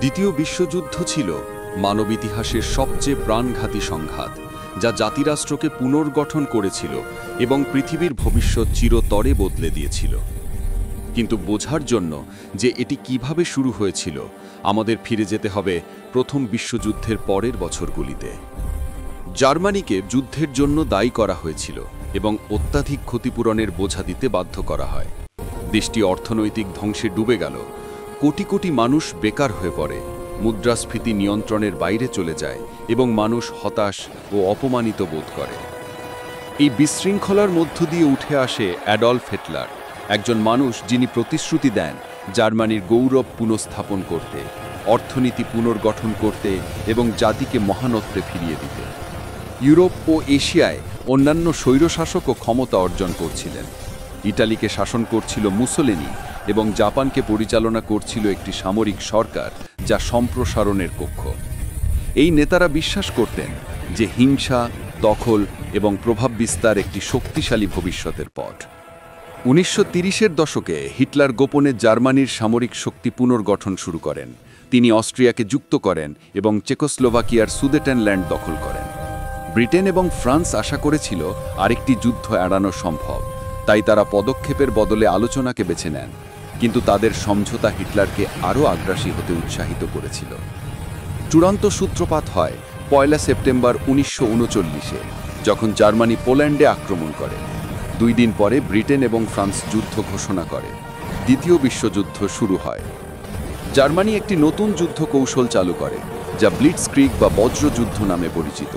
দ্বিতীয় বিশ্বযুদ্ধ ছিল মানব ইতিহাসের সবচেয়ে প্রাণঘাতী সংঘাত, যা জাতিরাষ্ট্রকে পুনর্গঠন করেছিল এবং পৃথিবীর ভবিষ্যৎ চিরতরে বদলে দিয়েছিল। কিন্তু বোঝার জন্য যে এটি কিভাবে শুরু হয়েছিল, আমাদের ফিরে যেতে হবে প্রথম বিশ্বযুদ্ধের পরের বছরগুলিতে। জার্মানিকে যুদ্ধের জন্য দায়ী করা হয়েছিল এবং অত্যাধিক ক্ষতিপূরণের বোঝা দিতে বাধ্য করা হয়। দেশটি অর্থনৈতিক ধ্বংসে ডুবে গেল, কোটি কোটি মানুষ বেকার হয়ে পড়ে, মুদ্রাস্ফীতি নিয়ন্ত্রণের বাইরে চলে যায় এবং মানুষ হতাশ ও অপমানিত বোধ করে। এই বিশৃঙ্খলার মধ্য দিয়ে উঠে আসে অ্যাডলফ হিটলার, একজন মানুষ যিনি প্রতিশ্রুতি দেন জার্মানির গৌরব পুনঃস্থাপন করতে, অর্থনীতি পুনর্গঠন করতে এবং জাতিকে মহানত্বে ফিরিয়ে দিতে। ইউরোপ ও এশিয়ায় অন্যান্য স্বৈরশাসকও ক্ষমতা অর্জন করছিলেন। ইটালিকে শাসন করছিল মুসোলিনি এবং জাপানকে পরিচালনা করছিল একটি সামরিক সরকার যা সম্প্রসারণের কক্ষ। এই নেতারা বিশ্বাস করতেন যে হিংসা, দখল এবং প্রভাব বিস্তার একটি শক্তিশালী ভবিষ্যতের পথ। 1930-এর দশকে হিটলার গোপনে জার্মানির সামরিক শক্তি পুনর্গঠন শুরু করেন। তিনি অস্ট্রিয়াকে যুক্ত করেন এবং চেকোস্লোভাকিয়ার সুদেটেনল্যান্ড দখল করেন। ব্রিটেন এবং ফ্রান্স আশা করেছিল আরেকটি যুদ্ধ এড়ানো সম্ভব, তাই তারা পদক্ষেপের বদলে আলোচনাকে বেছে নেন, কিন্তু তাদের সমঝোতা হিটলারকে আরও আগ্রাসী হতে উৎসাহিত করেছিল। চূড়ান্ত সূত্রপাত হয় 1 সেপ্টেম্বর 1939-এ, যখন জার্মানি পোল্যান্ডে আক্রমণ করে। 2 দিন পরে ব্রিটেন এবং ফ্রান্স যুদ্ধ ঘোষণা করে। দ্বিতীয় বিশ্বযুদ্ধ শুরু হয়। জার্মানি একটি নতুন যুদ্ধ কৌশল চালু করে, যা ব্লিটজক্রিগ বা বজ্রযুদ্ধ নামে পরিচিত।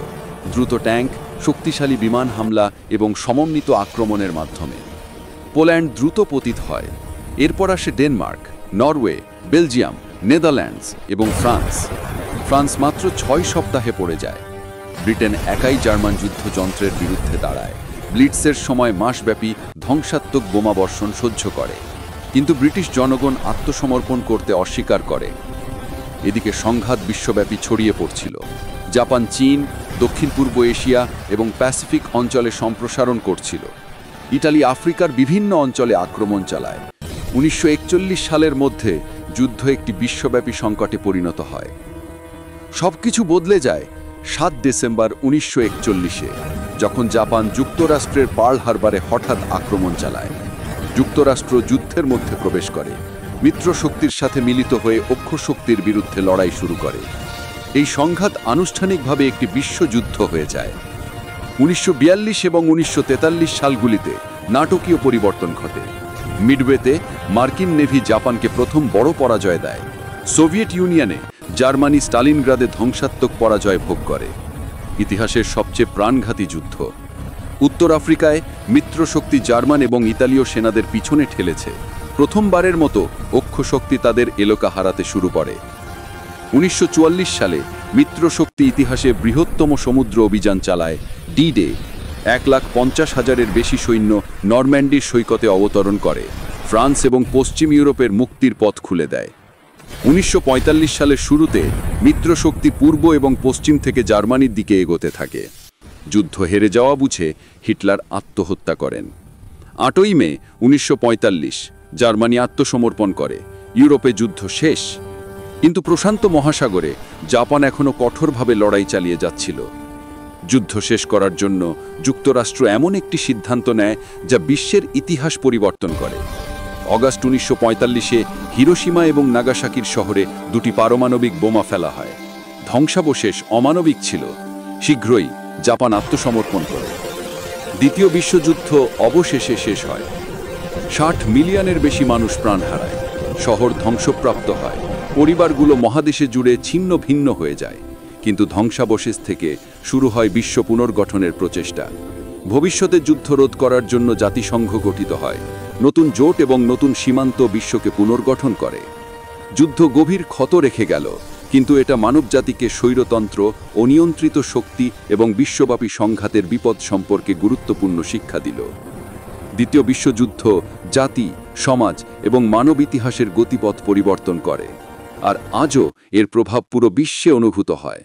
দ্রুত ট্যাঙ্ক, শক্তিশালী বিমান হামলা এবং সমন্বিত আক্রমণের মাধ্যমে পোল্যান্ড দ্রুত পতিত হয়। এরপর আসে ডেনমার্ক, নরওয়ে, বেলজিয়াম, নেদারল্যান্ডস এবং ফ্রান্স মাত্র 6 সপ্তাহে পড়ে যায়। ব্রিটেন একাই জার্মান যুদ্ধযন্ত্রের বিরুদ্ধে দাঁড়ায়, ব্লিটসের সময় মাসব্যাপী ধ্বংসাত্মক বোমাবর্ষণ সহ্য করে, কিন্তু ব্রিটিশ জনগণ আত্মসমর্পণ করতে অস্বীকার করে। এদিকে সংঘাত বিশ্বব্যাপী ছড়িয়ে পড়ছিল। জাপান, চীন, দক্ষিণ পূর্ব এশিয়া এবং প্যাসিফিক অঞ্চলে সম্প্রসারণ করছিল। ইটালি আফ্রিকার বিভিন্ন অঞ্চলে আক্রমণ চালায়। 1941 সালের মধ্যে যুদ্ধ একটি বিশ্বব্যাপী সংকটে পরিণত হয়। সবকিছু বদলে যায় 7 ডিসেম্বর 1941-এ, যখন জাপান যুক্তরাষ্ট্রের পার্ল হারবারে হঠাৎ আক্রমণ চালায়। যুক্তরাষ্ট্র যুদ্ধের মধ্যে প্রবেশ করে, মিত্র শক্তির সাথে মিলিত হয়ে অক্ষ শক্তির বিরুদ্ধে লড়াই শুরু করে। এই সংঘাত আনুষ্ঠানিকভাবে একটি বিশ্বযুদ্ধ হয়ে যায়। 1942 এবং 1943 সালগুলিতে নাটকীয় পরিবর্তন ঘটে। মিডওয়েতে মার্কিন নেভি জাপানকে প্রথম বড় পরাজয় দেয়। সোভিয়েত ইউনিয়নে জার্মানি স্টালিনগ্রাদে ধ্বংসাত্মক পরাজয় ভোগ করে। ইতিহাসের সবচেয়ে প্রাণঘাতী যুদ্ধ। উত্তর আফ্রিকায় মিত্রশক্তি জার্মান এবং ইতালীয় সেনাদের পিছনে ঠেলেছে। প্রথমবারের মতো অক্ষশক্তি তাদের এলাকা হারাতে শুরু করে। 1944 সালে মিত্রশক্তি ইতিহাসে বৃহত্তম সমুদ্র অভিযান চালায় ডি-ডে। 1,50,000-এর বেশি সৈন্য নরম্যান্ডির সৈকতে অবতরণ করে, ফ্রান্স এবং পশ্চিম ইউরোপের মুক্তির পথ খুলে দেয়। 1945 সালের শুরুতে মিত্রশক্তি পূর্ব এবং পশ্চিম থেকে জার্মানির দিকে এগোতে থাকে। যুদ্ধ হেরে যাওয়া বুঝে হিটলার আত্মহত্যা করেন। 8ই মে 1945 জার্মানি আত্মসমর্পণ করে। ইউরোপে যুদ্ধ শেষ, কিন্তু প্রশান্ত মহাসাগরে জাপান এখনও কঠোরভাবে লড়াই চালিয়ে যাচ্ছিল। যুদ্ধ শেষ করার জন্য যুক্তরাষ্ট্র এমন একটি সিদ্ধান্ত নেয় যা বিশ্বের ইতিহাস পরিবর্তন করে। অগাস্ট 1945-এ হিরোশিমা এবং নাগাসাকির শহরে 2টি পারমাণবিক বোমা ফেলা হয়। ধ্বংসাবশেষ অমানবিক ছিল। শীঘ্রই জাপান আত্মসমর্পণ করে। দ্বিতীয় বিশ্বযুদ্ধ অবশেষে শেষ হয়। 60 মিলিয়নের বেশি মানুষ প্রাণ হারায়, শহর ধ্বংসপ্রাপ্ত হয়, পরিবারগুলো মহাদেশে জুড়ে ছিন্ন ভিন্ন হয়ে যায়। কিন্তু ধ্বংসাবশেষ থেকে শুরু হয় বিশ্ব পুনর্গঠনের প্রচেষ্টা। ভবিষ্যতে যুদ্ধ রোধ করার জন্য জাতিসংঘ গঠিত হয়। নতুন জোট এবং নতুন সীমান্ত বিশ্বকে পুনর্গঠন করে। যুদ্ধ গভীর ক্ষত রেখে গেল, কিন্তু এটা মানবজাতিকে স্বৈরতন্ত্র, অনিয়ন্ত্রিত শক্তি এবং বিশ্বব্যাপী সংঘাতের বিপদ সম্পর্কে গুরুত্বপূর্ণ শিক্ষা দিল। দ্বিতীয় বিশ্বযুদ্ধ জাতি, সমাজ এবং মানব ইতিহাসের গতিপথ পরিবর্তন করে, আর আজও এর প্রভাব পুরো বিশ্বে অনুভূত হয়।